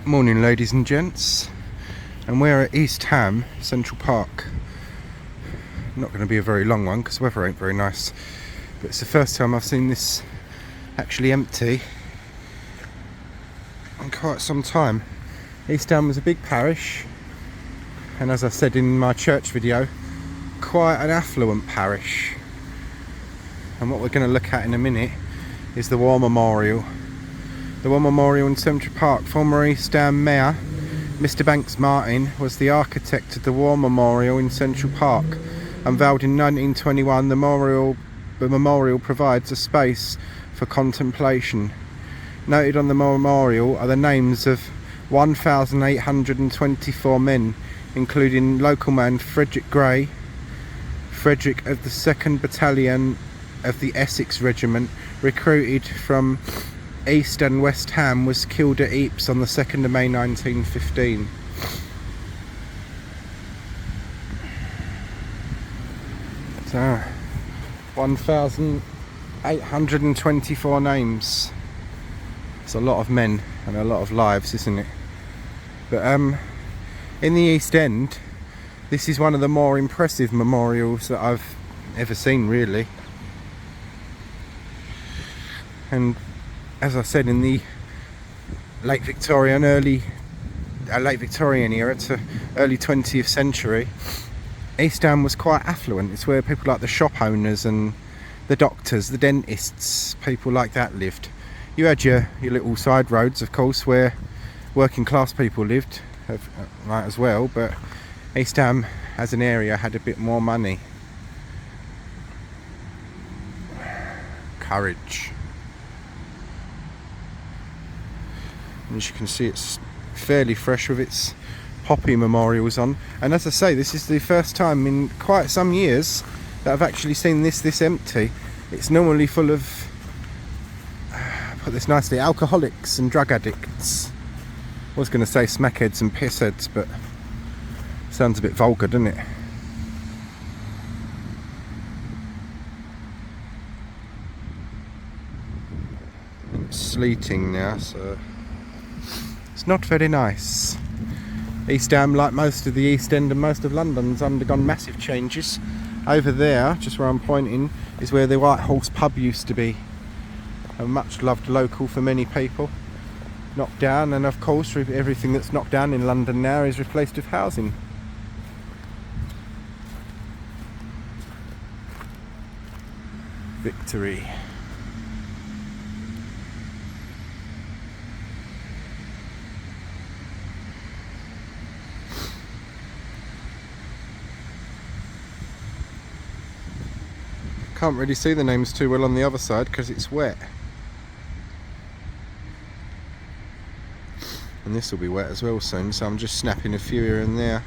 Morning ladies and gents, and we're at East Ham Central Park. Not going to be a very long one because the weather ain't very nice, but it's the first time I've seen this actually empty in quite some time. East Ham was a big parish, and as I said in my church video, quite an affluent parish. And what we're going to look at in a minute is the War Memorial. The War Memorial in Central Park. Former East Ham Mayor Mr. Banks Martin was the architect of the War Memorial in Central Park. Unveiled in 1921, the memorial provides a space for contemplation. Noted on the memorial are the names of 1,824 men, including local man Frederick Gray, Frederick of the 2nd Battalion of the Essex Regiment, recruited from East and West Ham, was killed at Ypres on the 2nd of May 1915. So, 1,824 names. It's a lot of men and a lot of lives, isn't it? But in the East End, this is one of the more impressive memorials that I've ever seen, really. And as I said, in the late Victorian era to early 20th century, East Ham was quite affluent. It's where people like the shop owners and the doctors, the dentists, people like that lived. You had your little side roads, of course, where working class people lived, right, as well, but East Ham as an area had a bit more money. Courage. And as you can see, it's fairly fresh with its poppy memorials on. And as I say, this is the first time in quite some years that I've actually seen this empty. It's normally full of, put this nicely, alcoholics and drug addicts. I was going to say smackheads and pissheads, but sounds a bit vulgar, doesn't it? It's sleeting now, so it's not very nice. East Ham, like most of the East End and most of London's undergone massive changes. Over there, just where I'm pointing, is where the White Horse pub used to be. A much loved local for many people. Knocked down, and of course everything that's knocked down in London now is replaced with housing. Victory. Can't really see the names too well on the other side because it's wet. And this will be wet as well soon, so I'm just snapping a few here and there.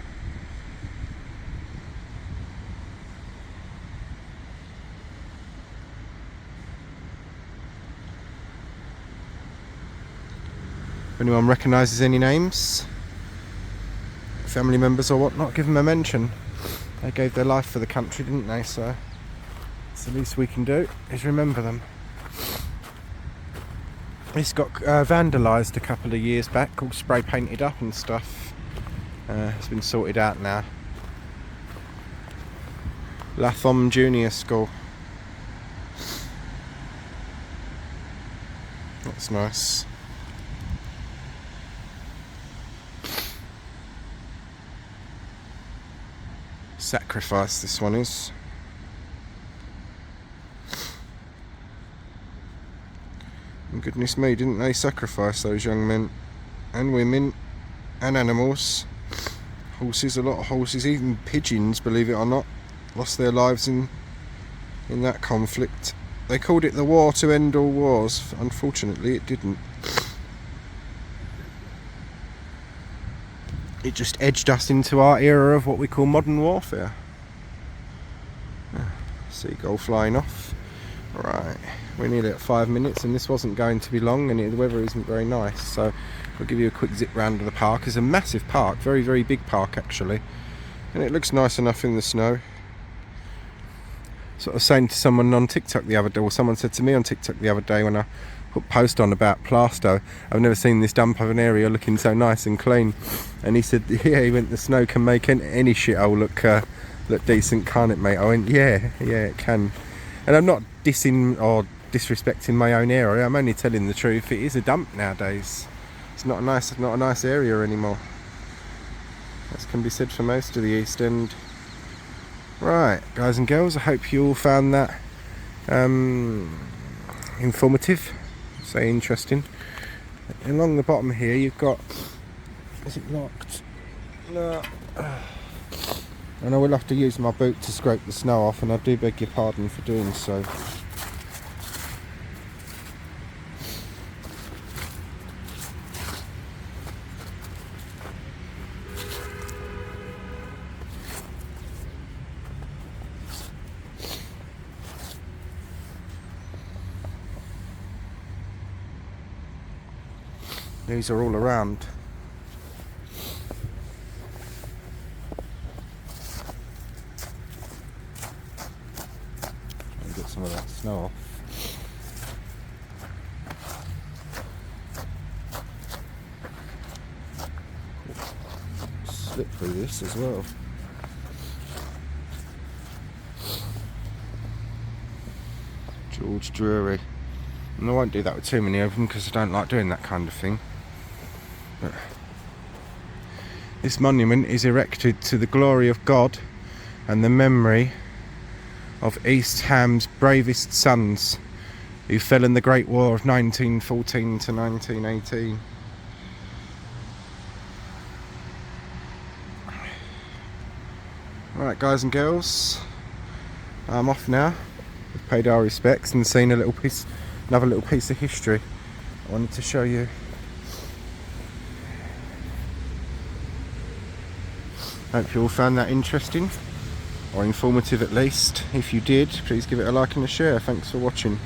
If anyone recognises any names, family members or whatnot, give them a mention. They gave their life for the country, didn't they? So it's the least we can do is remember them. This got vandalised a couple of years back, all spray painted up and stuff. It's been sorted out now. Lathom Junior School. That's nice. Sacrifice, this one is. And goodness me, didn't they sacrifice those young men and women and animals? Horses, a lot of horses, even pigeons, believe it or not, lost their lives in that conflict. They called it the war to end all wars. Unfortunately, it didn't. It just edged us into our era of what we call modern warfare. Seagull flying off. Right, we're nearly at 5 minutes, and this wasn't going to be long, and the weather isn't very nice, so I'll give you a quick zip round of the park. It's a massive park, very, very big park actually, and it looks nice enough in the snow. Sort of saying to someone on TikTok the other day, or someone said to me on TikTok the other day when I put post on about Plaistow. I've never seen this dump of an area looking so nice and clean. And he said, yeah, he went, the snow can make any shithole look decent, can't it, mate? I went, yeah, it can. And I'm not dissing or disrespecting my own area. I'm only telling the truth. It is a dump nowadays. It's not a nice area anymore. That can be said for most of the East End. Right, guys and girls, I hope you all found that informative, say interesting. Along the bottom here you've got, is it locked? No. And I will have to use my boot to scrape the snow off, and I do beg your pardon for doing so. These are all around. I'll get some of that snow off. Slip through this as well. George Drury. And I won't do that with too many of them because I don't like doing that kind of thing. But this monument is erected to the glory of God and the memory of East Ham's bravest sons who fell in the Great War of 1914 to 1918. Right, guys and girls, I'm off now. We've paid our respects and seen another little piece of history I wanted to show you. Hope you all found that interesting, or informative at least. If you did, please give it a like and a share. Thanks for watching.